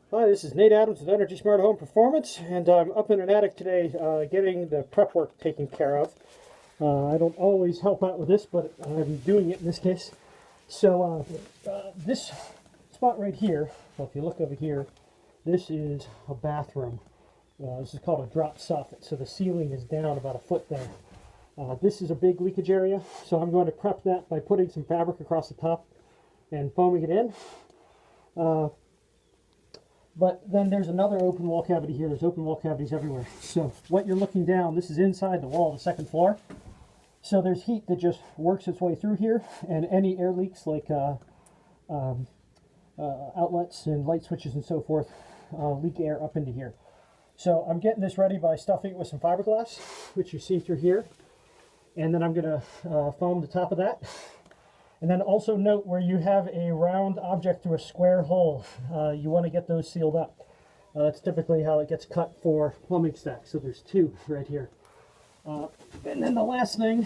Hi, this is Nate Adams with Energy Smart Home Performance, and I'm up in an attic today getting the prep work taken care of. I don't always help out with this, but I'm doing it in this case. So this spot right here, well, if you look over here, this is a bathroom. This is called a drop soffit, so the ceiling is down about a foot there. This is a big leakage area, so I'm going to prep that by putting some fabric across the top and foaming it in. But then there's another open wall cavity here. There's open wall cavities everywhere. So what you're looking down, this is inside the wall of the second floor. So there's heat that just works its way through here, and any air leaks like outlets and light switches and so forth leak air up into here. So I'm getting this ready by stuffing it with some fiberglass, which you see through here. And then I'm going to foam the top of that. And then also note where you have a round object through a square hole, you want to get those sealed up. That's typically how it gets cut for plumbing stacks. So there's two right here. And then the last thing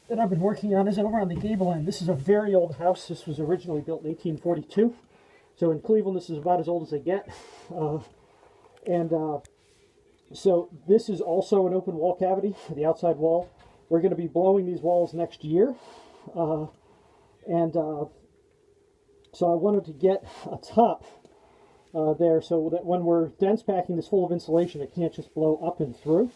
that I've been working on is over on the gable end. This is a very old house. This was originally built in 1842. So in Cleveland, this is about as old as they get. So this is also an open wall cavity for the outside wall. We're going to be blowing these walls next year. So I wanted to get a top there so that when we're dense packing this full of insulation, it can't just blow up and through,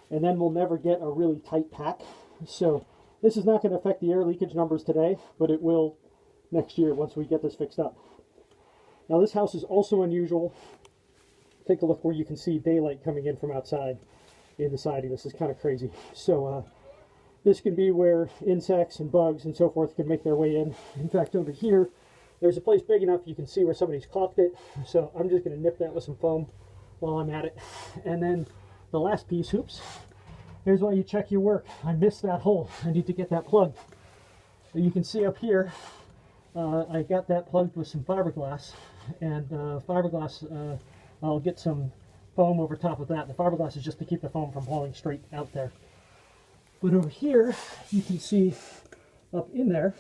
and then we'll never get a really tight pack. So this is not going to affect the air leakage numbers today, but it will next year once we get this fixed up. Now this house is also unusual. Take a look where you can see daylight coming in from outside in the siding. This is kind of crazy. So this can be where insects and bugs and so forth can make their way in. In fact, over here, there's a place big enough you can see where somebody's caulked it. So I'm just going to nip that with some foam while I'm at it. And then the last piece, oops, here's why you check your work. I missed that hole. I need to get that plugged. You can see up here, I got that plugged with some fiberglass. And fiberglass, I'll get some foam over top of that. The fiberglass is just to keep the foam from blowing straight out there. But over here, you can see up in there,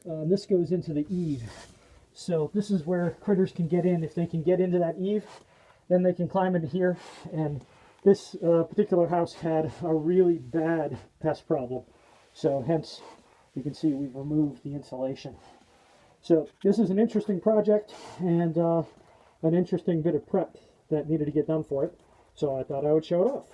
this goes into the eave. So this is where critters can get in. If they can get into that eave, then they can climb into here. And this particular house had a really bad pest problem. So hence, you can see we've removed the insulation. So this is an interesting project and an interesting bit of prep that needed to get done for it. So I thought I would show it off.